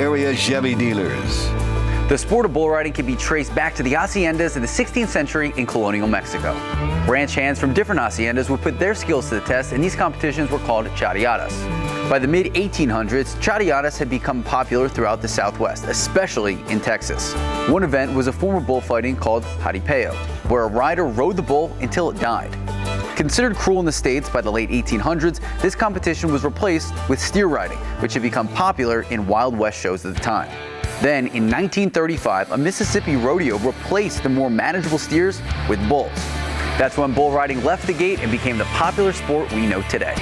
area Chevy dealers. The sport of bull riding can be traced back to the haciendas in the 16th century in colonial Mexico. Ranch hands from different haciendas would put their skills to the test, and these competitions were called charreadas. By the mid-1800s, charreadas had become popular throughout the Southwest, especially in Texas. One event was a form of bullfighting called jaripeo, where a rider rode the bull until it died. Considered cruel in the States by the late 1800s, this competition was replaced with steer riding, which had become popular in Wild West shows at the time. Then, in 1935, a Mississippi rodeo replaced the more manageable steers with bulls. That's when bull riding left the gate and became the popular sport we know today.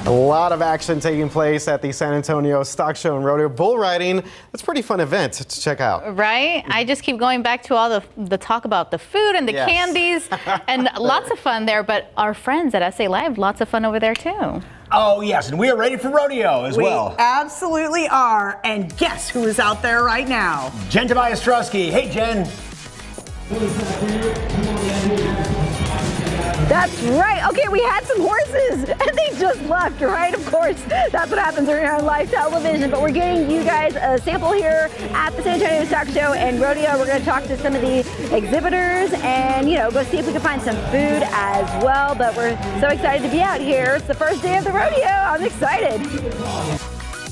A lot of action taking place at the San Antonio Stock Show and Rodeo. Bull riding, that's a pretty fun event to check out. Right? I just keep going back to all the talk about the food and the candies and lots of fun there. But our friends at SA Live, lots of fun over there too. Oh, yes, and we are ready for rodeo as well. We absolutely are. And guess who is out there right now? Jen Tobias-Strusky. Hey, Jen. That's right. Okay, we had some horses and they just left, right? Of course, that's what happens when you're on live television. But we're getting you guys a sample here at the San Antonio Stock Show and Rodeo. We're going to talk to some of the exhibitors and, go see if we can find some food as well. But we're so excited to be out here. It's the first day of the rodeo. I'm excited.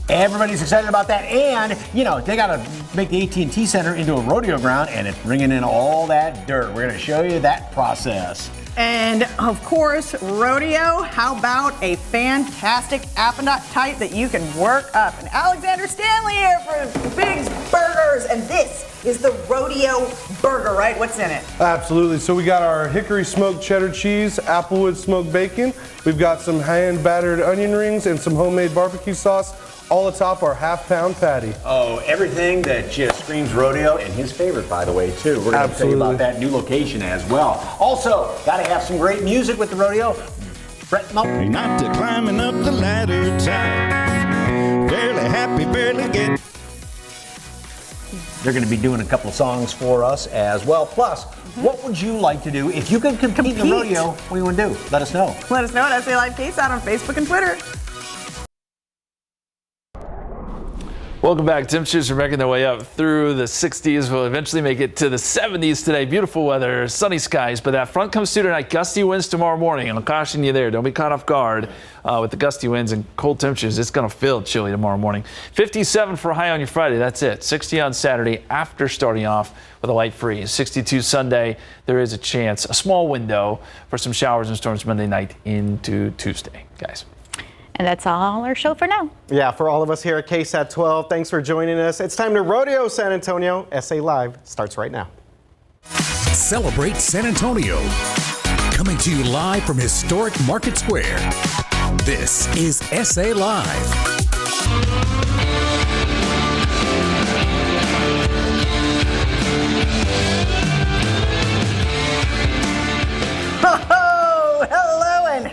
Everybody's excited about that, and they got to make the AT&T Center into a rodeo ground, and it's bringing in all that dirt. We're going to show you that process. And of course, rodeo, how about a fantastic appetite that you can work up? And Alexander Stanley here for Big's Burgers, and this is the rodeo burger, right? What's in it? Absolutely. So we got our hickory smoked cheddar cheese, applewood smoked bacon. We've got some hand battered onion rings and some homemade barbecue sauce, all atop our half-pound patty. Oh, everything that just screams rodeo, and his favorite, by the way, too. We're going to tell you about that new location as well. Also, got to have some great music with the rodeo. Brett Mullen. Not to climbing up the ladder tight. Barely happy, barely get. They're going to be doing a couple of songs for us as well. Plus, what would you like to do if you could compete in the rodeo? What do you want to do? Let us know. Let us know at SA Live KSAT on Facebook and Twitter. Welcome back. Temperatures are making their way up through the 60s. We'll eventually make it to the 70s today. Beautiful weather, sunny skies, but that front comes through tonight. Gusty winds tomorrow morning, and I'll caution you there. Don't be caught off guard with the gusty winds and cold temperatures. It's going to feel chilly tomorrow morning. 57 for a high on your Friday. That's it. 60 on Saturday after starting off with a light freeze. 62 Sunday. There is a chance, a small window for some showers and storms Monday night into Tuesday, guys. And that's all our show for now. Yeah, for all of us here at KSAT 12, thanks for joining us. It's time to rodeo San Antonio. SA Live starts right now. Celebrate San Antonio. Coming to you live from historic Market Square. This is SA Live.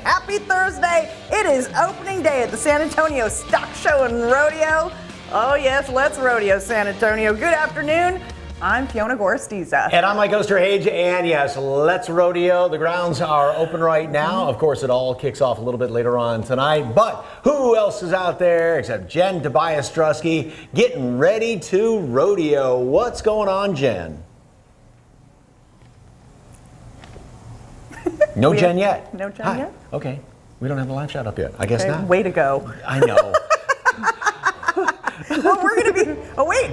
Happy Thursday. It is opening day at the San Antonio Stock Show and Rodeo. Oh yes, let's rodeo San Antonio. Good afternoon. I'm Fiona Gorostiza. And I'm Mike Osterhage, and yes, let's rodeo. The grounds are open right now. Of course, it all kicks off a little bit later on tonight, but who else is out there except Jen Tobias-Strusky getting ready to rodeo? What's going on, Jen? No Jen yet. No Jen yet? Okay. We don't have the live shot up yet. I guess not. Way to go. I know. Well, we're going to be... Oh, wait.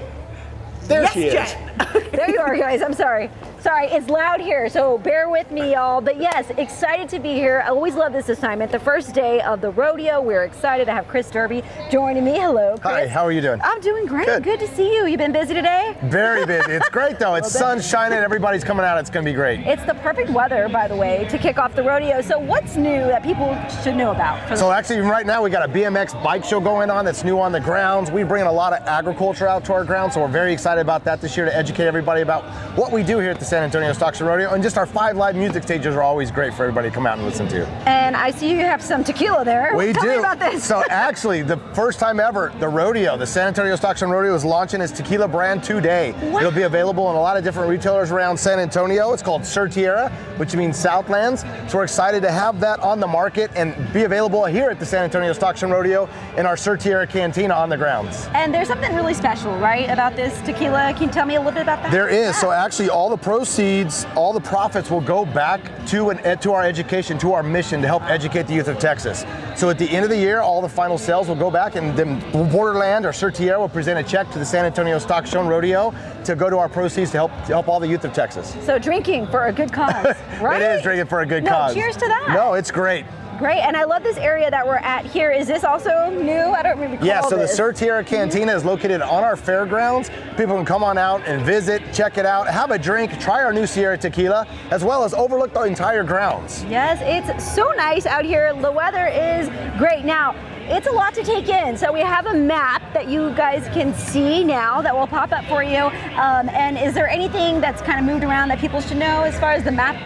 There yes, she is. Jen. There you are, guys. I'm sorry. Sorry, it's loud here, so bear with me, y'all. But yes, excited to be here. I always love this assignment. The first day of the rodeo. We're excited to have Chris Derby joining me. Hello, Chris. Hi, how are you doing? I'm doing great. Good to see you. You been busy today? Very busy. It's great, though. It's sun shining. Everybody's coming out. It's going to be great. It's the perfect weather, by the way, to kick off the rodeo. So what's new that people should know about? So actually, right now, we got a BMX bike show going on that's new on the grounds. We bring a lot of agriculture out to our grounds, so we're very excited about that this year to educate everybody about what we do here at the San Antonio Stock Show Rodeo, and just our 5 live music stages are always great for everybody to come out and listen to. And I see you have some tequila there. We Tell do. me about this. So actually, the first time ever, the rodeo, the San Antonio Stock Show Rodeo is launching its tequila brand today. What? It'll be available in a lot of different retailers around San Antonio. It's called Sur Tierra, which means Southlands. So we're excited to have that on the market and be available here at the San Antonio Stock Show Rodeo in our Sur Tierra Cantina on the grounds. And there's something really special, right, about this tequila. Can you tell me a little bit about that? There is. So actually, all the proceeds, all the profits will go back to our education, to our mission to help educate the youth of Texas. So at the end of the year, all the final sales will go back, and then Borderland or Sur Tierra will present a check to the San Antonio Stock Show Rodeo to go to our proceeds to help all the youth of Texas. So drinking for a good cause, right? It is drinking for a good cause. Cheers to that. No, it's great. Great, and I love this area that we're at here. Is this also new? I don't remember. Yeah, so the Sur Tierra Cantina is located on our fairgrounds. People can come on out and visit, check it out, have a drink, try our new Sierra Tequila, as well as overlook the entire grounds. Yes, it's so nice out here. The weather is great. Now, it's a lot to take in. So we have a map that you guys can see now that will pop up for you. And is there anything that's kind of moved around that people should know as far as the map?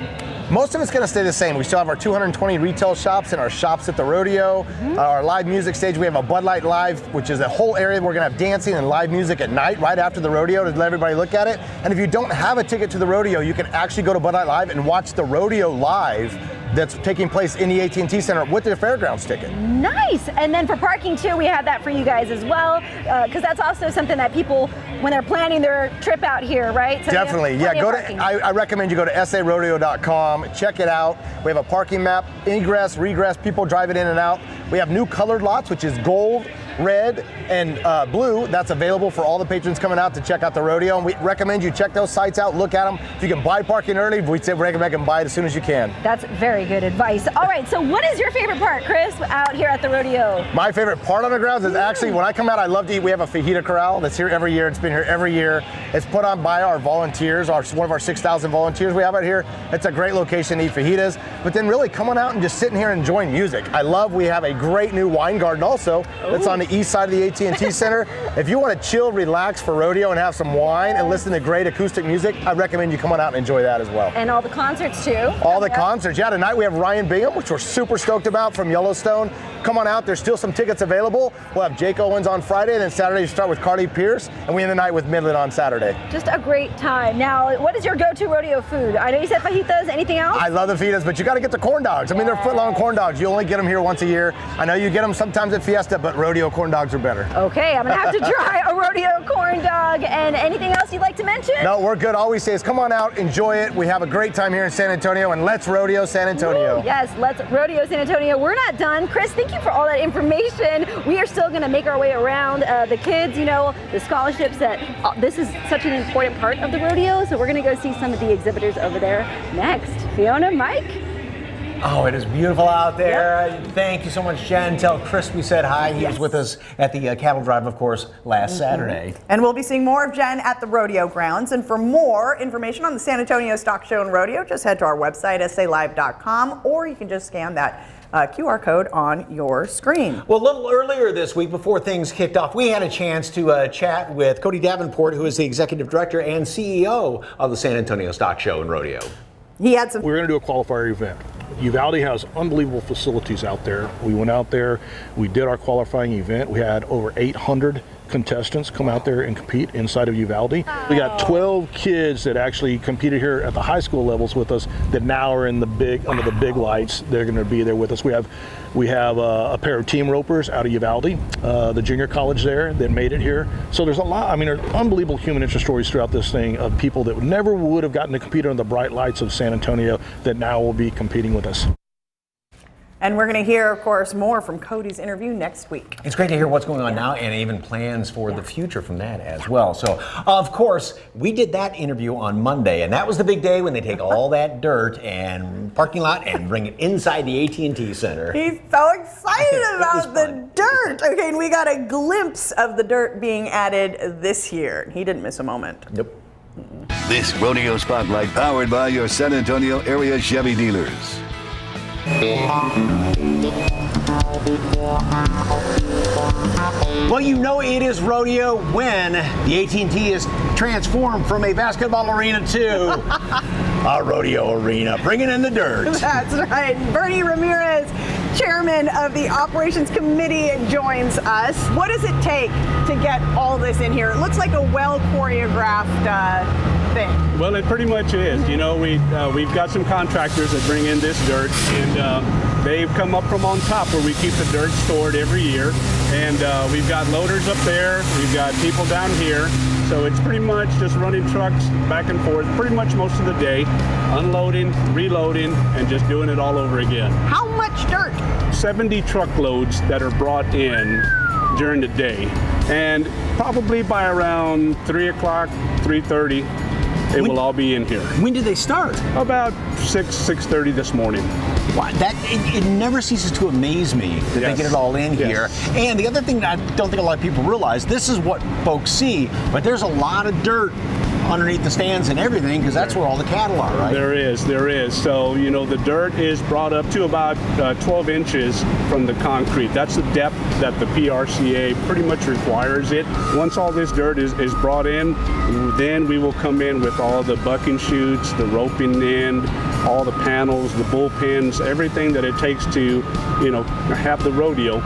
Most of it's going to stay the same. We still have our 220 retail shops and our shops at the rodeo, our live music stage. We have a Bud Light Live, which is a whole area we're going to have dancing and live music at night right after the rodeo to let everybody look at it. And if you don't have a ticket to the rodeo, you can actually go to Bud Light Live and watch the rodeo live that's taking place in the AT&T Center with your fairgrounds ticket. Nice. And then for parking too, we have that for you guys as well, because that's also something that people, when they're planning their trip out here, right? So definitely. Yeah, I recommend you go to sarodeo.com, check it out. We have a parking map, ingress, regress, people driving in and out. We have new colored lots, which is gold, red, and blue. That's available for all the patrons coming out to check out the rodeo. And we recommend you check those sites out, look at them. If you can buy parking early, we recommend you buy it as soon as you can. That's very good advice. All right, so what is your favorite part, Chris, out here at the rodeo? My favorite part on the grounds is actually when I come out, I love to eat. We have a fajita corral that's here every year. It's been here every year. It's put on by our volunteers, one of our 6,000 volunteers we have out here. It's a great location to eat fajitas, but then really coming out and just sitting here and enjoying music. We have a great new wine garden also that's on the east side of the AT&T Center. If you want to chill, relax for rodeo and have some wine and listen to great acoustic music, I recommend you come on out and enjoy that as well. And all the concerts too. All the concerts. Yeah, tonight we have Ryan Bingham, which we're super stoked about, from Yellowstone. Come on out. There's still some tickets available. We'll have Jake Owens on Friday, and then Saturday we start with Carly Pierce, and we end the night with Midland on Saturday. Just a great time. Now, what is your go-to rodeo food? I know you said fajitas. Anything else? I love the fajitas, but you got to get the corn dogs. I mean, they're foot-long corn dogs. You only get them here once a year. I know you get them sometimes at Fiesta, but rodeo corn dogs are better. Okay, I'm gonna have to try a rodeo corn dog. And anything else you'd like to mention? No, we're good. All we say is come on out, enjoy it. We have a great time here in San Antonio, and let's rodeo San Antonio. Woo, yes, let's rodeo San Antonio. We're not done. Chris, thank you for all that information. We are still gonna make our way around the kids, the scholarships that this is such an important part of the rodeo. So we're gonna go see some of the exhibitors over there next. Fiona, Mike? Oh, it is beautiful out there. Yep. Thank you so much, Jen. Tell Chris we said hi. He was with us at the cattle drive, of course, last Saturday. And we'll be seeing more of Jen at the rodeo grounds. And for more information on the San Antonio Stock Show and Rodeo, just head to our website, salive.com, or you can just scan that QR code on your screen. Well, a little earlier this week, before things kicked off, we had a chance to chat with Cody Davenport, who is the executive director and CEO of the San Antonio Stock Show and Rodeo. He had some. We're going to do a qualifier event. Uvalde has unbelievable facilities out there. We went out there, we did our qualifying event. We had over 800 contestants come out there and compete inside of Uvalde. We got 12 kids that actually competed here at the high school levels with us that now are in the under the big lights. They're going to be there with us. We have a pair of team ropers out of Uvalde, the junior college there that made it here. So there's a lot. I mean, there's unbelievable human interest stories throughout this thing of people that never would have gotten to compete under the bright lights of San Antonio that now will be competing with us. And we're going to hear, of course, more from Cody's interview next week. It's great to hear what's going on now and even plans for the future from that as well. So, of course, we did that interview on Monday, and that was the big day when they take all that dirt and parking lot and bring it inside the AT&T Center. He's so excited about the dirt. Okay, and we got a glimpse of the dirt being added this year. He didn't miss a moment. Nope. This Rodeo Spotlight powered by your San Antonio area Chevy dealers. Well, you know it is rodeo when the AT&T is transformed from a basketball arena to a rodeo arena, bringing in the dirt. That's right. Bernie Ramirez, chairman of the operations committee, joins us. What does it take to get all this in here? It looks like a well choreographed thing. Well, it pretty much is. You know, we've got some contractors that bring in this dirt, and they've come up from on top where we keep the dirt stored every year. And we've got loaders up there, we've got people down here. So it's pretty much just running trucks back and forth pretty much most of the day, unloading, reloading, and just doing it all over again. How much dirt? 70 truckloads that are brought in during the day. And probably by around 3 o'clock, 3:30, it will all be in here. When did they start? About 6:30 this morning. Wow, it never ceases to amaze me that they get it all in here. And the other thing that I don't think a lot of people realize, this is what folks see, but there's a lot of dirt underneath the stands and everything, because that's where all the cattle are, right? There is. So, you know, the dirt is brought up to about 12 inches from the concrete. That's the depth that the PRCA pretty much requires it. Once all this dirt is brought in, then we will come in with all the bucking chutes, the roping end, all the panels, the bullpens, everything that it takes to, you know, have the rodeo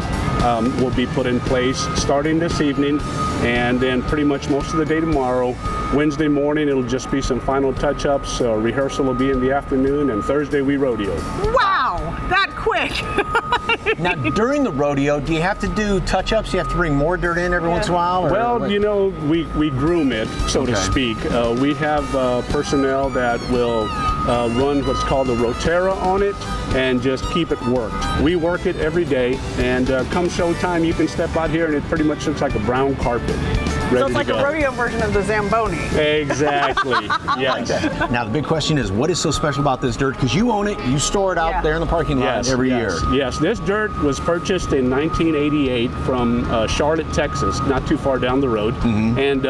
will be put in place starting this evening, and then pretty much most of the day tomorrow. Wednesday morning, it'll just be some final touch-ups. Rehearsal will be in the afternoon, and Thursday we rodeo. Wow, that quick. Now, during the rodeo, do you have to do touch-ups? Do you have to bring more dirt in every once in a while? Or well, what? you know, we groom it, so to speak. We have personnel that will run what's called a rotera on it and just keep it worked. We work it every day, and come showtime, you can step out here and it pretty much looks like a brown carpet. So it's like a rodeo version of the Zamboni. Exactly, yes. Now the big question is, what is so special about this dirt? Because you own it, you store it out there in the parking lot every year. Yes, this dirt was purchased in 1988 from Charlotte, Texas, not too far down the road. And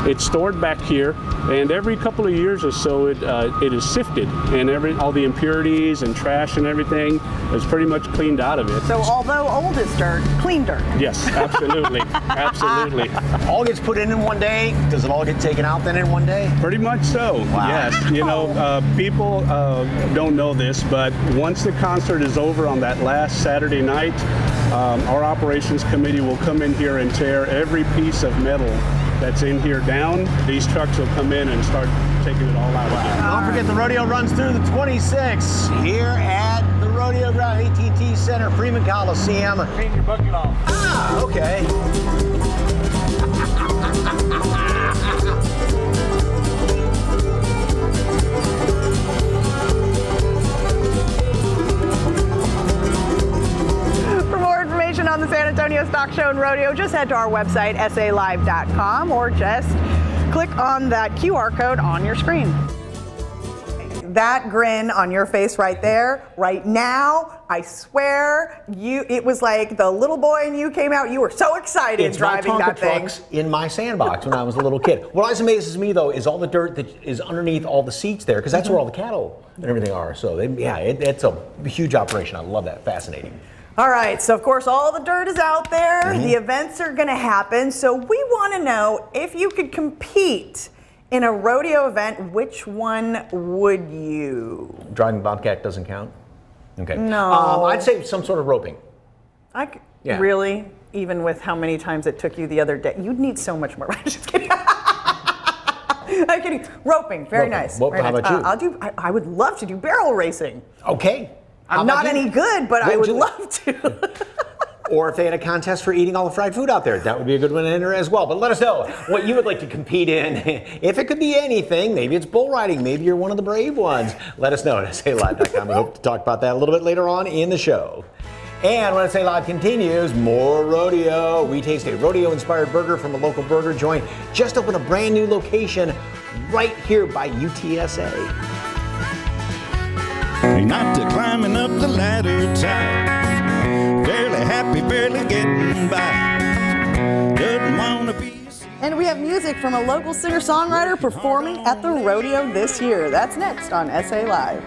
it's stored back here, and every couple of years or so it is sifted, and all the impurities and trash and everything is pretty much cleaned out of it. So although old is dirt, clean dirt. Yes, absolutely, absolutely. All gets put in one day? Does it all get taken out then in one day? Pretty much so, yes. You know, people don't know this, but once the concert is over on that last Saturday night, our operations committee will come in here and tear every piece of metal that's in here down. These trucks will come in and start taking it all out again. Don't forget the rodeo runs through the 26th here at the Rodeo Ground, AT&T Center, Freeman Coliseum. Clean your bucket off. Ah, okay. For more information on the San Antonio Stock Show and Rodeo, just head to our website, salive.com, or just click on that QR code on your screen. That grin on your face right there, right now, I swear, it was like the little boy in you came out. You were so excited driving that thing. Trucks in my sandbox when I was a little kid. What always amazes me, though, is all the dirt that is underneath all the seats there, because that's where all the cattle and everything are. So, it's a huge operation. I love that. Fascinating. All right, so of course all the dirt is out there. The events are going to happen. So we want to know, if you could compete in a rodeo event, which one would you? Driving Bobcat doesn't count? Okay. No. I'd say some sort of roping. Really? Even with how many times it took you the other day? You'd need so much more. I'm just kidding. I'm kidding. Roping, very nice. How about you? I would love to do barrel racing. Okay. I'm not any good, but I would love to. Or if they had a contest for eating all the fried food out there, that would be a good one to enter as well. But let us know what you would like to compete in. If it could be anything, maybe it's bull riding, maybe you're one of the brave ones. Let us know at SALive.com. We hope to talk about that a little bit later on in the show. And when SA Live continues, more rodeo. We taste a rodeo-inspired burger from a local burger joint. Just opened a brand new location right here by UTSA. Not to climbing up the ladder tight, barely happy, barely getting by, doesn't wanna be. And we have music from a local singer-songwriter performing at the rodeo this year. That's next on SA Live.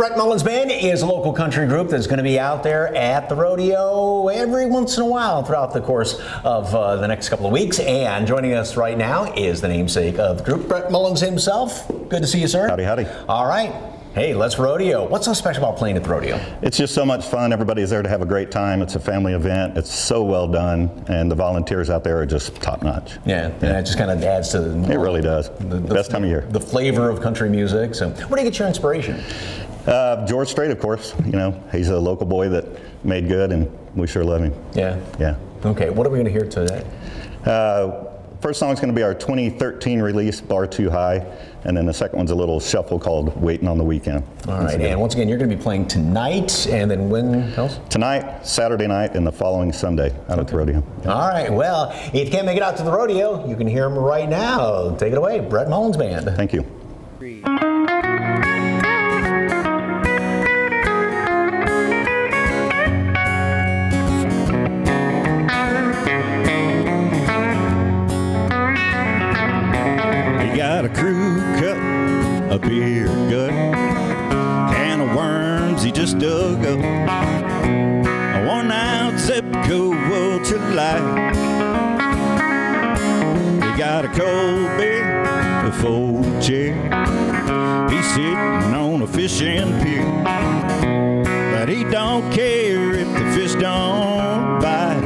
Brett Mullins Band is a local country group that's going to be out there at the rodeo every once in a while throughout the course of the next couple of weeks. And joining us right now is the namesake of the group, Brett Mullins himself. Good to see you, sir. Howdy, howdy. All right. Hey, let's rodeo. What's so special about playing at the rodeo? It's just so much fun. Everybody's there to have a great time. It's a family event. It's so well done, and the volunteers out there are just top notch. Yeah, and it just kind of adds to it really does. The best time of year. The flavor of country music. So, where do you get your inspiration? George Strait, of course. You know, he's a local boy that made good, and we sure love him. Yeah. Yeah. Okay, what are we going to hear today? First song's going to be our 2013 release, Bar Too High, and then the second one's a little shuffle called Waiting on the Weekend. All right, and once again, you're going to be playing tonight, and then when else? Tonight, Saturday night, and the following Sunday out at the rodeo. All right, well, if you can't make it out to the rodeo, you can hear him right now. Take it away, Brett Mullins Band. Thank you. Got a crew cut, a beer gut, can of worms he just dug up, a worn-out Zepco ultralight. He got a cold beer, a folded chair, he's sitting on a fishing pier, but he don't care if the fish don't bite.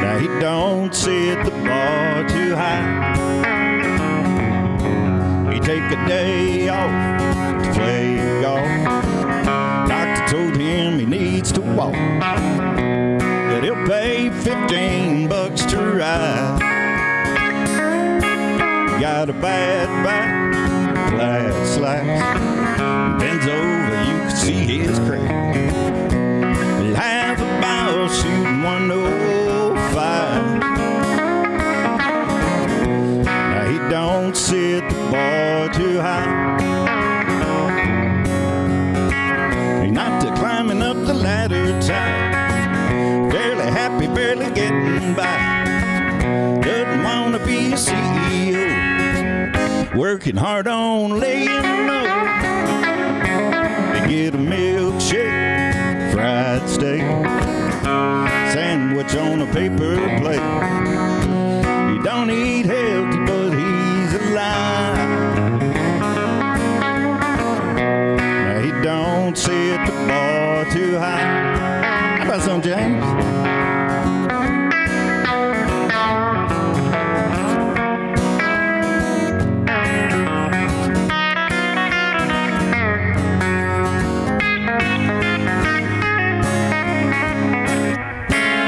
Now he don't sit the bar too high. He take a day off to play golf. Doctor told him he needs to walk, but he'll pay $15 to ride. Got a bad back, flat slacks, bends over, you can see his crack. He'll have a ball shooting 105. Don't sit the bar too high. He's not climbing up the ladder tight. Barely happy, barely getting by. Doesn't want to be a CEO. Working hard on laying low. They get a milkshake, fried steak, sandwich on a paper plate. He don't eat healthy, but he's alive. Now he don't sit the bar too high. How about some, James?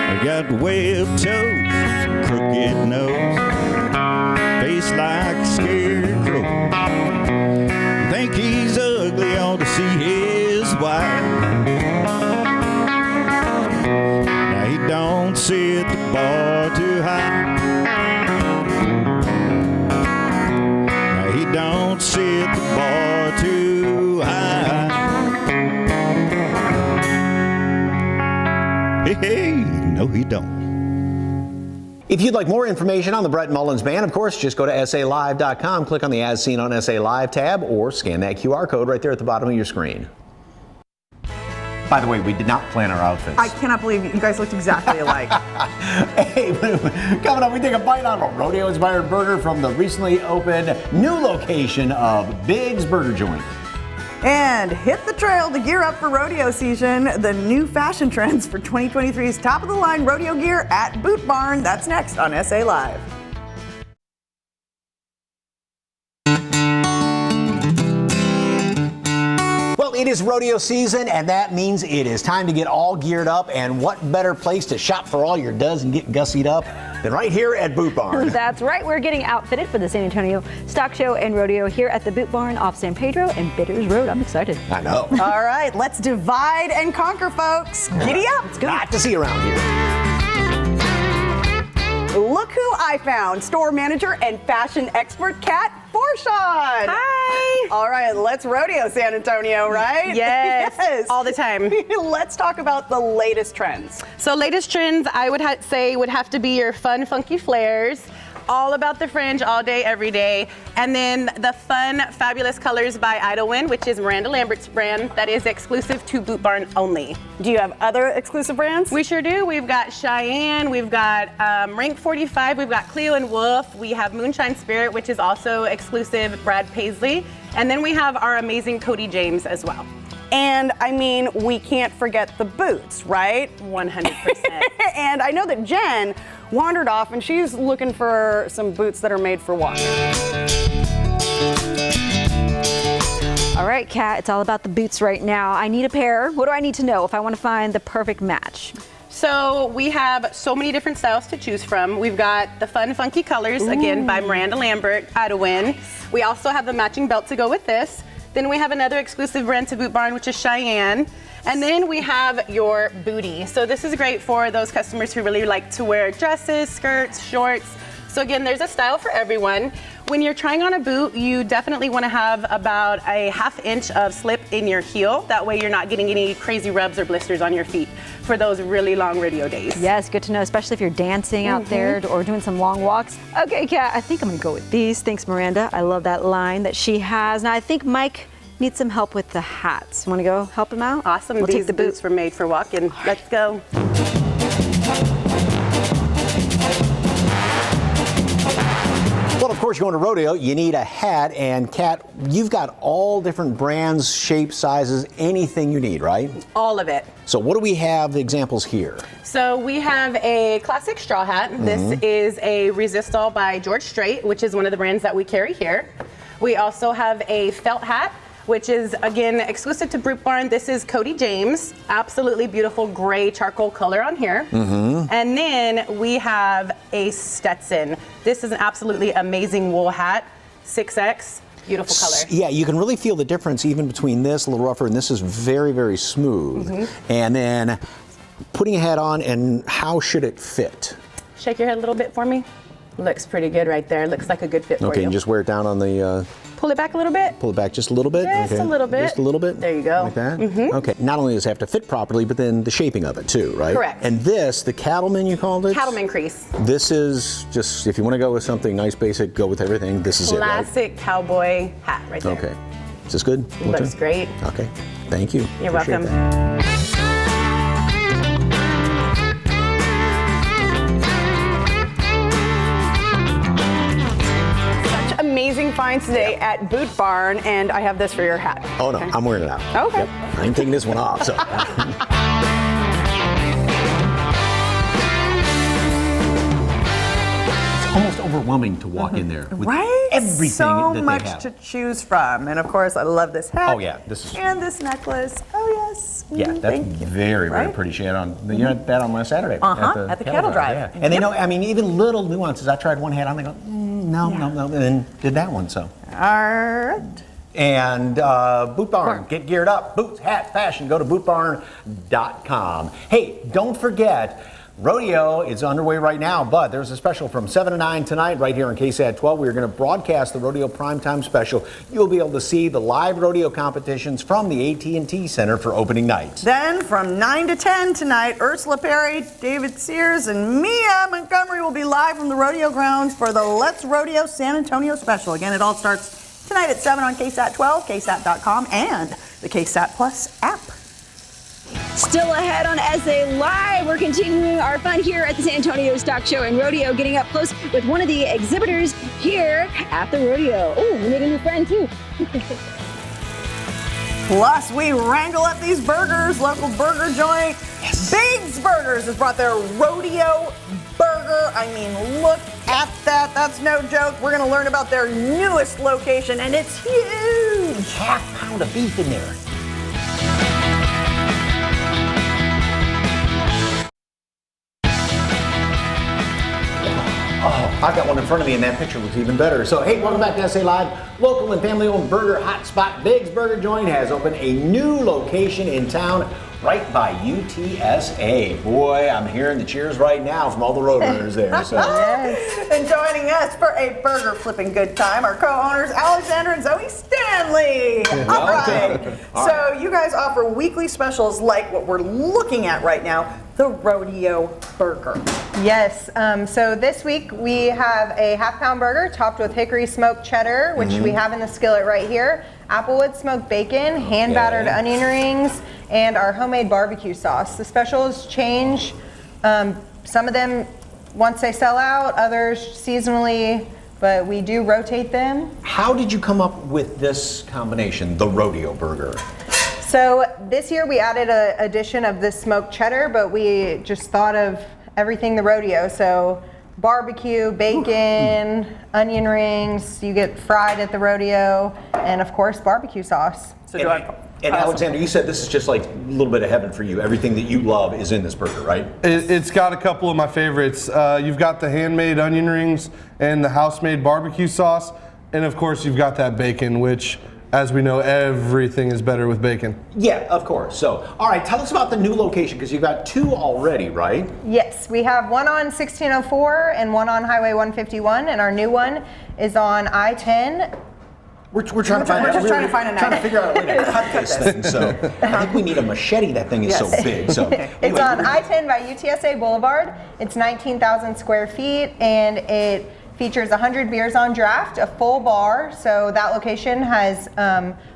I got webbed toes, crooked nose, face like a scarecrow. Think he's ugly, ought to see his wife. Now he don't sit the bar too high. Now he don't sit the bar too high. Hey, no he don't. If you'd like more information on the Brett Mullins Band, of course, just go to SALive.com, click on the As Seen on SA Live tab, or scan that QR code right there at the bottom of your screen. By the way, we did not plan our outfits. I cannot believe you guys looked exactly alike. Hey, coming up, we take a bite out of a rodeo-inspired burger from the recently opened new location of Big's Burger Joint. And hit the trail to gear up for rodeo season. The new fashion trends for 2023's top-of-the-line rodeo gear at Boot Barn. That's next on SA Live. Well, it is rodeo season, and that means it is time to get all geared up. And what better place to shop for all your duds and get gussied up than right here at Boot Barn? That's right. We're getting outfitted for the San Antonio Stock Show and Rodeo here at the Boot Barn off San Pedro and Bitters Road. I'm excited. I know. All right, let's divide and conquer, folks. Giddy up. Let's go. Not to see around here. Look who I found. Store manager and fashion expert Kat Forshawn. Hi. All right, let's rodeo San Antonio, right? Yes. All the time. Let's talk about the latest trends. So latest trends, I would say would have to be your fun, funky flares. all about the fringe all day, every day. And then the fun, fabulous colors by Idlewind, which is Miranda Lambert's brand that is exclusive to Boot Barn only. Do you have other exclusive brands? We sure do. We've got Cheyenne, we've got Rank 45, we've got Cleo and Wolf, we have Moonshine Spirit, which is also exclusive Brad Paisley, and then we have our amazing Cody James as well. And I mean, we can't forget the boots, right? 100%. And I know that Jen wandered off and she's looking for some boots that are made for walking. All right, Kat, it's all about the boots right now. I need a pair. What do I need to know if I want to find the perfect match? So we have so many different styles to choose from. We've got the fun, funky colors, again, by Miranda Lambert, Idlewind. We also have the matching belt to go with this. Then we have another exclusive brand to Boot Barn, which is Cheyenne. And then we have your booty. So this is great for those customers who really like to wear dresses, skirts, shorts. So again, there's a style for everyone. When you're trying on a boot, you definitely want to have about a 1/2 inch of slip in your heel. That way you're not getting any crazy rubs or blisters on your feet for those really long rodeo days. Yes, good to know, especially if you're dancing out there or doing some long walks. Okay, Kat, I think I'm gonna go with these. Thanks, Miranda. I love that line that she has. Now I think Mike needs some help with the hats. Want to go help him out? Awesome. We'll These take the boots were made for walking. Let's go. Well, of course, you're going to rodeo, you need a hat. And Kat, you've got all different brands, shapes, sizes, anything you need, right? All of it. So what do we have examples here? So we have a classic straw hat. This is a Resistol by George Strait, which is one of the brands that we carry here. We also have a felt hat, which is, again, exclusive to Boot Barn. This is Cody James. Absolutely beautiful gray charcoal color on here. And then we have a Stetson. This is an absolutely amazing wool hat, 6X. Beautiful color. Yeah, you can really feel the difference even between this, a little rougher, and this is very, very smooth. And then putting a hat on, and how should it fit? Shake your head a little bit for me. Looks pretty good right there. Looks like a good fit for you. Okay, and just wear it down on the... Pull it back a little bit. Pull it back just a little bit? Just a little bit. Just a little bit? There you go. Like that? Okay, not only does it have to fit properly, but then the shaping of it too, right? Correct. And this, the Cattleman you called it? Cattleman crease. This is just, if you want to go with something nice, basic, go with everything, this is it, right? Classic cowboy hat right there. Okay. Is this good? Looks great. Okay, thank you. You're Appreciate welcome. that. Amazing finds today at Boot Barn, and I have this for your hat. Oh no, I'm wearing it out. Okay. Yep. I ain't taking this one off, so. It's almost overwhelming to walk in there with Right? everything so that much they have. to choose from. And of course, I love this hat. Oh yeah, this is. And this necklace. Oh yes. Yeah, that's Thank you. very, very Right? pretty. She had on, you had that on last Saturday. At the Cattle Drive. Yeah. And they know, I mean, even little nuances. I tried one hat on, they go, no, and then did that one, so. All right. And Boot Barn, get geared up. Boots, hat, fashion, go to bootbarn.com. Hey, don't forget, rodeo is underway right now, but there's a special from 7 to 9 tonight right here on KSAT 12. We're going to broadcast the Rodeo Primetime Special. You'll be able to see the live rodeo competitions from the AT&T Center for opening night. Then from 9 to 10 tonight, Ursula Perry, David Sears, and Mia Montgomery will be live from the rodeo grounds for the Let's Rodeo San Antonio Special. Again, it all starts tonight at 7 on KSAT 12, KSAT.com, and the KSAT Plus app. Still ahead on SA Live, we're continuing our fun here at the San Antonio Stock Show and Rodeo, getting up close with one of the exhibitors here at the rodeo. Oh, we made a new friend too. Plus, we wrangle up these burgers. Local burger joint, Big's Burgers, has brought their rodeo burger. I mean, look at that. That's no joke. We're going to learn about their newest location, and it's huge. Half pound of beef in there. Oh, I've got one in front of me, and that picture looks even better. So, hey, welcome back to SA Live. Local and family-owned burger hotspot Big's Burger Joint has opened a new location in town right by UTSA. Boy, I'm hearing the cheers right now from all the Roadrunners there. So. Yes. And joining us for a burger flipping good time, our co-owners Alexander and Zoe Stanley. All right. So you guys offer weekly specials like what we're looking at right now, the Rodeo Burger. Yes, so this week we have a half-pound burger topped with hickory smoked cheddar, which we have in the skillet right here, applewood smoked bacon, hand-battered onion rings, and our homemade barbecue sauce. The specials change. Some of them, once they sell out, others seasonally, but we do rotate them. How did you come up with this combination, the Rodeo Burger? So this year we added an addition of this smoked cheddar, but we just thought of everything the rodeo. So barbecue, bacon, onion rings, you get fried at the rodeo, and of course barbecue sauce. So and Alexander, you said this is just like a little bit of heaven for you. Everything that you love is in this burger, right? It's got a couple of my favorites. You've got the handmade onion rings and the house-made barbecue sauce, and of course you've got that bacon, which, as we know, everything is better with bacon. Yeah, of course. So, all right, tell us about the new location, because you've got 2 already, right? Yes, we have one on 1604 and one on Highway 151, and our new one is on I-10. We're trying to find trying to figure out a way to cut this thing. So I think we need a machete. That thing is so big. So It's on I-10 by UTSA Boulevard. It's 19,000 square feet, and it features 100 beers on draft, a full bar. So that location has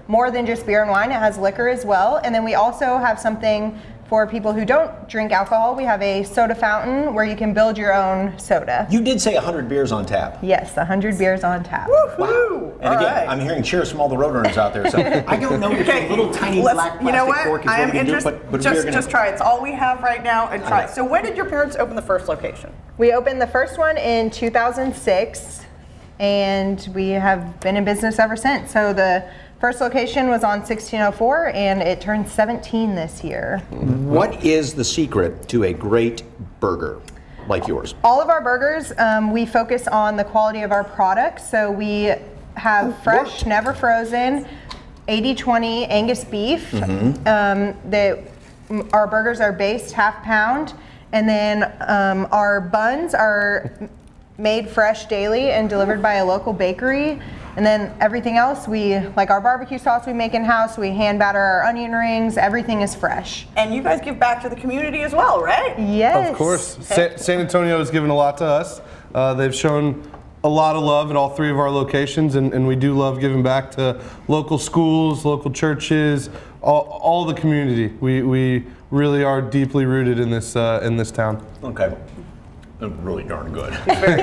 more than just beer and wine. It has liquor as well. And then we also have something for people who don't drink alcohol. We have a soda fountain where you can build your own soda. You did say 100 beers on tap. Yes, 100 beers on tap. Wow. And again, I'm hearing cheers from all the Roadrunners out there. So I don't know if a little tiny black plastic fork is I am what we can do, interested. but Just try it. It's all we have right now, and try it. So when did your parents open the first location? We opened the first one in 2006, and we have been in business ever since. So the first location was on 1604, and it turned 17 this year. What is the secret to a great burger like yours? All of our burgers, we focus on the quality of our products. So we have fresh, never frozen, 80/20 Angus beef. Our burgers are based half pound, and then our buns are made fresh daily and delivered by a local bakery. And then everything else, like our barbecue sauce we make in-house, we hand batter our onion rings, everything is fresh. And you guys give back to the community as well, right? Yes. Of course. San Antonio has given a lot to us. They've shown a lot of love at all 3 of our locations, and we do love giving back to local schools, local churches, all the community. We really are deeply rooted in this town. Okay. Really darn good. Very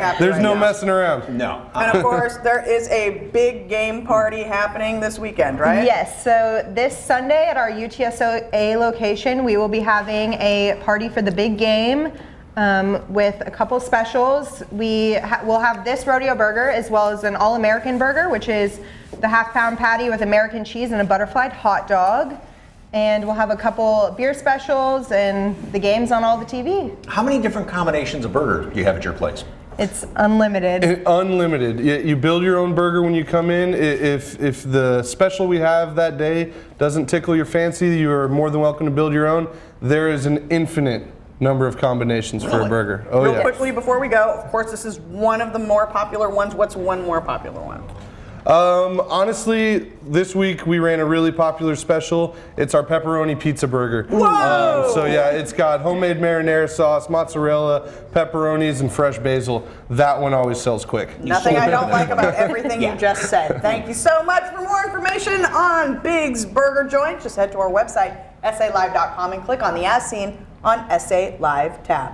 happy. There's right no now. messing around. No. And of course, there is a big game party happening this weekend, right? Yes, so this Sunday at our UTSA location, we will be having a party for the big game with a couple specials. We will have this rodeo burger as well as an all-American burger, which is the half-pound patty with American cheese and a butterfly hot dog. And we'll have a couple beer specials and the games on all the TV. How many different combinations of burgers do you have at your place? It's unlimited. Unlimited. You build your own burger when you come in. If the special we have that day doesn't tickle your fancy, you are more than welcome to build your own. There is an infinite number of combinations for a burger. Oh, Real quickly before we go, of course, this is one of the more popular ones. What's one more popular one? Honestly, this week we ran a really popular special. It's our pepperoni pizza burger. Whoa! So yeah, it's got homemade marinara sauce, mozzarella, pepperonis, and fresh basil. That one always sells quick. Nothing I don't like about everything you just said. Thank you so much. For more information on Big's Burger Joint, just head to our website, salive.com, and click on the As Seen on SA Live tab.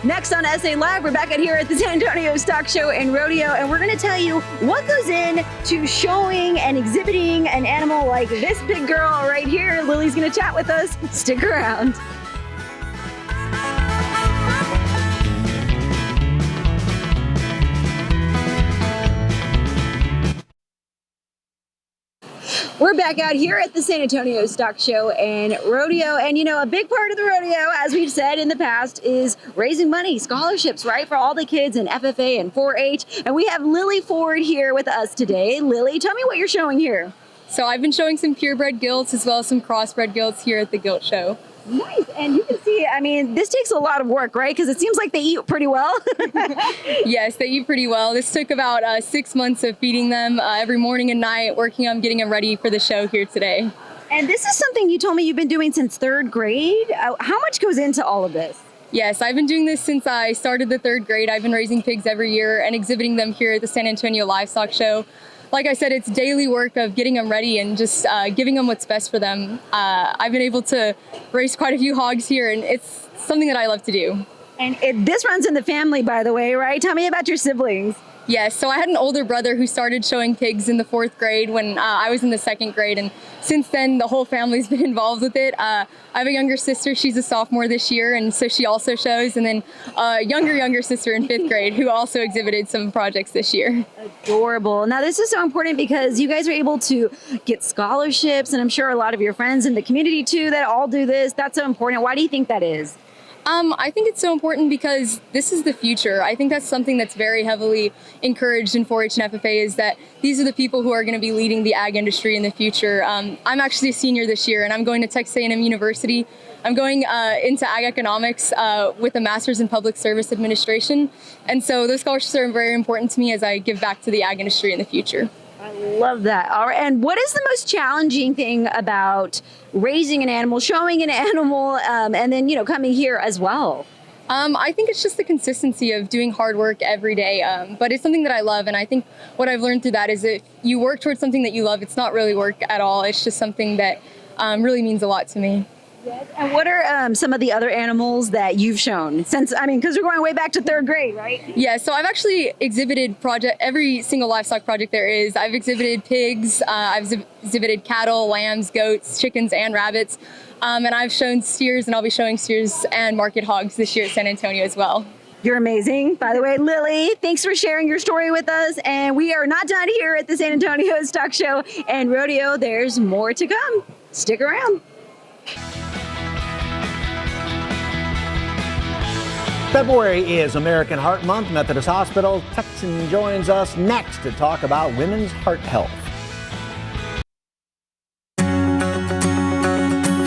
Next on SA Live, we're back out here at the San Antonio Stock Show and Rodeo, and we're going to tell you what goes in to showing and exhibiting an animal like this big girl right here. Lily's going to chat with us. Stick around. We're back out here at the San Antonio Stock Show and Rodeo. And you know, a big part of the rodeo, as we've said in the past, is raising money, scholarships, right? For all the kids in FFA and 4-H. And we have Lily Ford here with us today. Lily, tell me what you're showing here. So I've been showing some purebred gilts as well as some crossbred gilts here at the Gilt Show. Nice. And you can see, I mean, this takes a lot of work, right? Because it seems like they eat pretty well. Yes, they eat pretty well. This took about 6 months of feeding them every morning and night, working on getting them ready for the show here today. And this is something you told me you've been doing since 3rd grade. How much goes into all of this? Yes, I've been doing this since I started the 3rd grade. I've been raising pigs every year and exhibiting them here at the San Antonio Livestock Show. Like I said, it's daily work of getting them ready and just giving them what's best for them. I've been able to raise quite a few hogs here, and it's something that I love to do. And this runs in the family, by the way, right? Tell me about your siblings. Yes, so I had an older brother who started showing pigs in the 4th grade when I was in the 2nd grade, and since then the whole family's been involved with it. I have a younger sister, she's a sophomore this year, and so she also shows, and then a younger sister in 5th grade who also exhibited some projects this year. Adorable. Now this is so important because you guys are able to get scholarships, and I'm sure a lot of your friends in the community too that all do this. That's so important. Why do you think that is? I think it's so important because this is the future. I think that's something that's very heavily encouraged in 4-H and FFA is that these are the people who are going to be leading the ag industry in the future. I'm actually a senior this year and I'm going to Texas A&M University. I'm going into ag economics with a master's in public service administration. And so those scholarships are very important to me as I give back to the ag industry in the future. I love that. All right. And what is the most challenging thing about raising an animal, showing an animal, and then, you know, coming here as well? I think it's just the consistency of doing hard work every day, but it's something that I love. And I think what I've learned through that is if you work towards something that you love, it's not really work at all. It's just something that really means a lot to me. Yes. And what are some of the other animals that you've shown since, I mean, because we're going way back to 3rd grade, right? Yeah, so I've actually exhibited every single livestock project there is. I've exhibited pigs, I've exhibited cattle, lambs, goats, chickens, and rabbits. And I've shown steers, and I'll be showing steers and market hogs this year at San Antonio as well. You're amazing. By the way, Lily, thanks for sharing your story with us. And we are not done here at the San Antonio Stock Show and Rodeo. There's more to come. Stick around. February is American Heart Month. Methodist Hospital Texan joins us next to talk about women's heart health.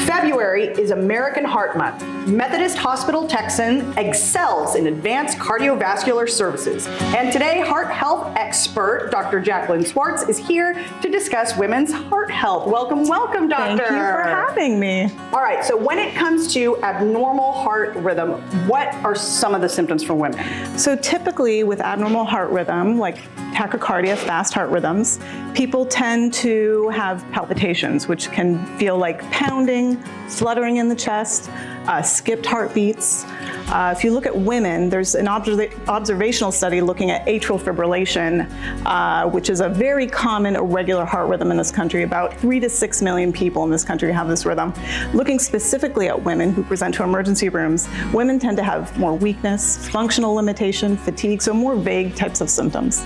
February is American Heart Month. Methodist Hospital Texan excels in advanced cardiovascular services. And today, heart health expert Dr. Jacqueline Swartz is here to discuss women's heart health. Welcome, welcome, doctor. Thank you for having me. All right, so when it comes to abnormal heart rhythm, what are some of the symptoms for women? So typically with abnormal heart rhythm, like tachycardia, fast heart rhythms, people tend to have palpitations, which can feel like pounding, fluttering in the chest, skipped heartbeats. If you look at women, there's an observational study looking at atrial fibrillation, which is a very common irregular heart rhythm in this country. About 3 to 6 million people in this country have this rhythm. Looking specifically at women who present to emergency rooms, women tend to have more weakness, functional limitation, fatigue, so more vague types of symptoms.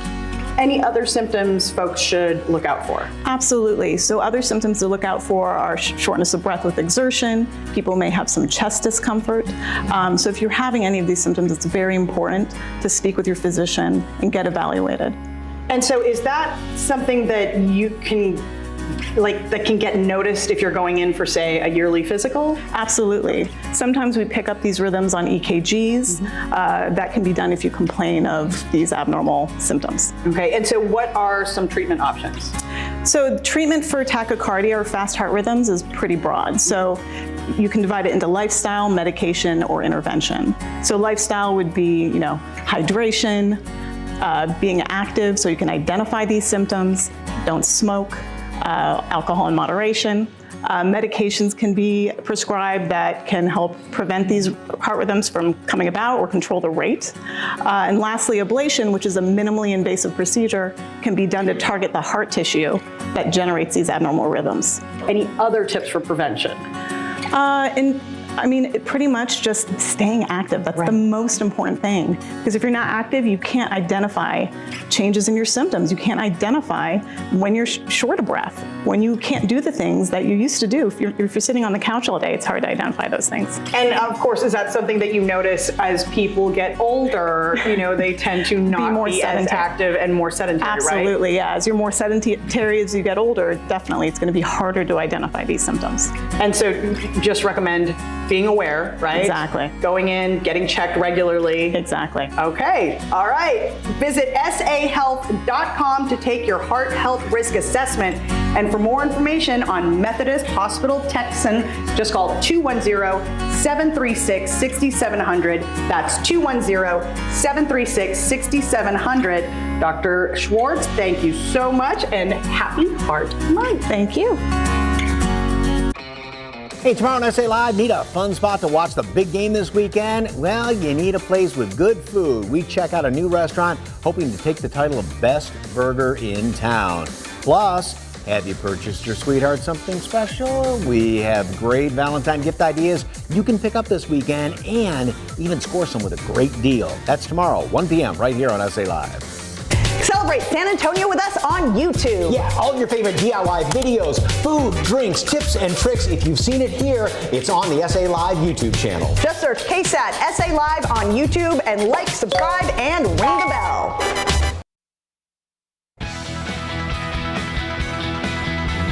Any other symptoms folks should look out for? Absolutely. So other symptoms to look out for are shortness of breath with exertion. People may have some chest discomfort. So if you're having any of these symptoms, it's very important to speak with your physician and get evaluated. And so is that something that you can that can get noticed if you're going in for, say, a yearly physical? Absolutely. Sometimes we pick up these rhythms on EKGs. That can be done if you complain of these abnormal symptoms. Okay, and so what are some treatment options? So treatment for tachycardia or fast heart rhythms is pretty broad. So you can divide it into lifestyle, medication, or intervention. So lifestyle would be, hydration, being active so you can identify these symptoms, don't smoke, alcohol in moderation. Medications can be prescribed that can help prevent these heart rhythms from coming about or control the rate. And lastly, ablation, which is a minimally invasive procedure, can be done to target the heart tissue that generates these abnormal rhythms. Any other tips for prevention? I mean, pretty much just staying active. That's the most important thing. Because if you're not active, you can't identify changes in your symptoms. You can't identify when you're short of breath, when you can't do the things that you used to do. If you're sitting on the couch all day, it's hard to identify those things. And of course, is that something that you notice as people get older? They tend to not be as active and more sedentary, Absolutely, right? yeah. As you're more sedentary as you get older, definitely it's going to be harder to identify these symptoms. And so just recommend being aware, right? Exactly. Going in, getting checked regularly. Exactly. Okay, all right. Visit sahealth.com to take your heart health risk assessment. And for more information on Methodist Hospital Texan, just call 210-736-6700. That's 210-736-6700. Dr. Schwartz, thank you so much and happy Heart Month. Thank you. Hey, tomorrow on SA Live, need a fun spot to watch the big game this weekend? Well, you need a place with good food. We check out a new restaurant hoping to take the title of Best Burger in Town. Plus, have you purchased your sweetheart something special? We have great Valentine gift ideas you can pick up this weekend and even score some with a great deal. That's tomorrow, 1 p.m. right here on SA Live. Celebrate San Antonio with us on YouTube. Yeah, all your favorite DIY videos, food, drinks, tips, and tricks. If you've seen it here, it's on the SA Live YouTube channel. Just search KSAT SA Live on YouTube and like, subscribe, and ring the bell.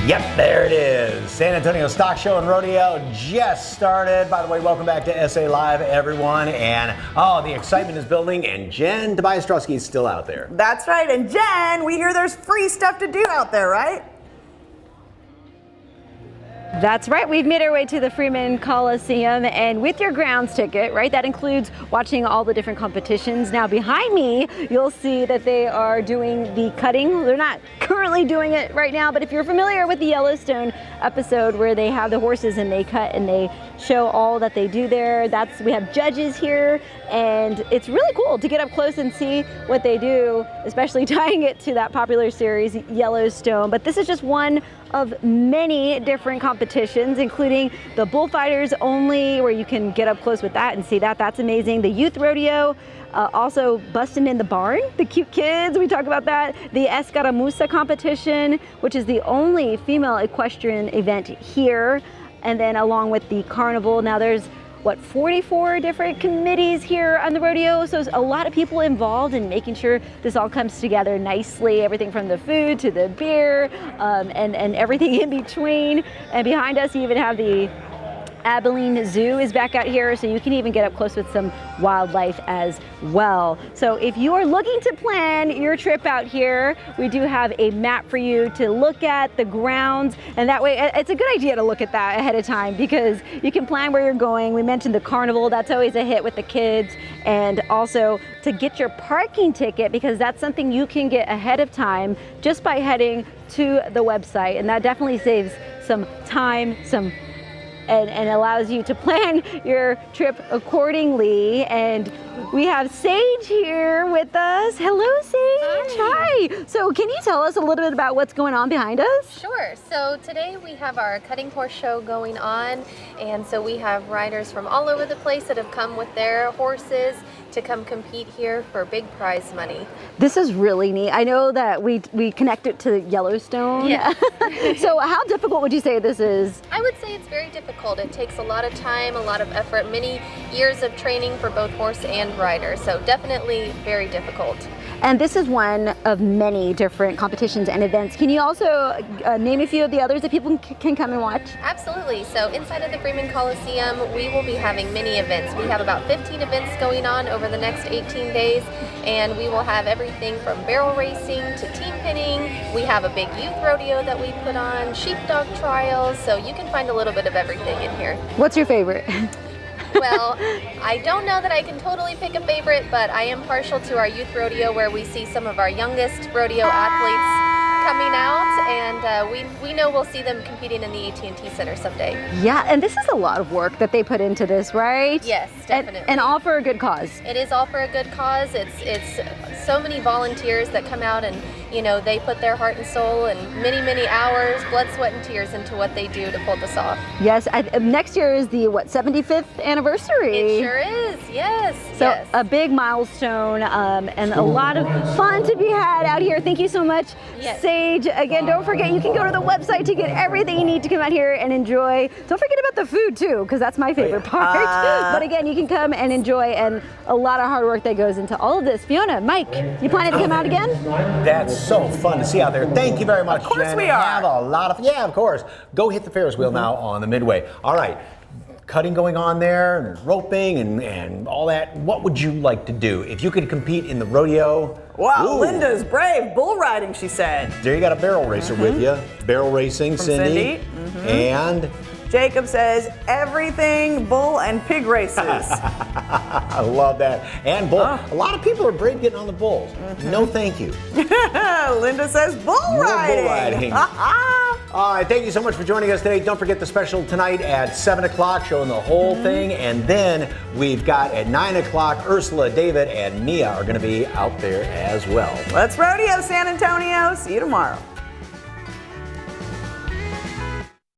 Yep, there it is. San Antonio Stock Show and Rodeo just started. By the way, welcome back to SA Live, everyone. And the excitement is building, and Jen Tobias-Drusky is still out there. That's right. And Jen, we hear there's free stuff to do out there, right? That's right. We've made our way to the Freeman Coliseum, and with your grounds ticket, right, that includes watching all the different competitions. Now behind me, you'll see that they are doing the cutting. They're not currently doing it right now, but if you're familiar with the Yellowstone episode where they have the horses and they cut and they show all that they do there, we have judges here, and it's really cool to get up close and see what they do, especially tying it to that popular series Yellowstone. But this is just one of many different competitions, including the bullfighters only, where you can get up close with that and see that. That's amazing. The youth rodeo, also busting in the barn, the cute kids, we talk about that. The Escaramuza competition, which is the only female equestrian event here. And then along with the carnival, now there's 44 different committees here on the rodeo, so there's a lot of people involved in making sure this all comes together nicely, everything from the food to the beer, and everything in between. And behind us you even have the Abilene Zoo is back out here, so you can even get up close with some wildlife as well. So if you are looking to plan your trip out here, we do have a map for you to look at the grounds, and that way it's a good idea to look at that ahead of time because you can plan where you're going. We mentioned the carnival, that's always a hit with the kids, and also to get your parking ticket, because that's something you can get ahead of time just by heading to the website, and that definitely saves some time, and allows you to plan your trip accordingly. And we have Sage here with us. Hello, Sage. Hi. So can you tell us a little bit about what's going on behind us? Sure. So today we have our cutting horse show going on, and so we have riders from all over the place that have come with their horses to come compete here for big prize money. This is really neat. I know that we connect it to Yellowstone. Yeah. So how difficult would you say this is? I would say it's very difficult. It takes a lot of time, a lot of effort, many years of training for both horse and rider. So definitely very difficult. And this is one of many different competitions and events. Can you also name a few of the others that people can come and watch? Absolutely. So inside of the Freeman Coliseum, we will be having many events. We have about 15 events going on over the next 18 days, and we will have everything from barrel racing to team pinning. We have a big youth rodeo that we put on, sheepdog trials, so you can find a little bit of everything in here. What's your favorite? Well, I don't know that I can totally pick a favorite, but I am partial to our youth rodeo where we see some of our youngest rodeo athletes coming out, and we know we'll see them competing in the AT&T Center someday. Yeah, and this is a lot of work that they put into this, right? Yes, definitely. And all for a good cause. It is all for a good cause. It's so many volunteers that come out and you know, they put their heart and soul and many, many hours, blood, sweat, and tears into what they do to pull this off. Yes, next year is the, 75th anniversary? It sure is, yes. So yes. a big milestone and a lot of fun to be had out here. Thank you so much, Yes. Sage. Again, don't forget, you can go to the website to get everything you need to come out here and enjoy. Don't forget about the food too, because that's my favorite part. But again, you can come and enjoy, and a lot of hard work that goes into all of this. Fiona, Mike, you planning to come out again? That's so fun to see out there. Thank you very much, Of course Jen. we are. Have a lot of, yeah, of course. Go hit the Ferris wheel now on the Midway. All right. Cutting going on there, and there's roping and all that. What would you like to do if you could compete in the rodeo? Wow, Ooh. Linda's brave. Bull riding, she said. There you got a barrel racer with you. Barrel racing, From Cindy. Cindy. And Jacob says everything bull and pig races. I love that. And bull. A lot of people are brave getting on the bulls. No, thank you. Linda says bull No riding. bull riding. All right, thank you so much for joining us today. Don't forget the special tonight at 7 o'clock, showing the whole thing. And then we've got at 9 o'clock, Ursula, David, and Mia are going to be out there as well. Let's rodeo, San Antonio. See you tomorrow.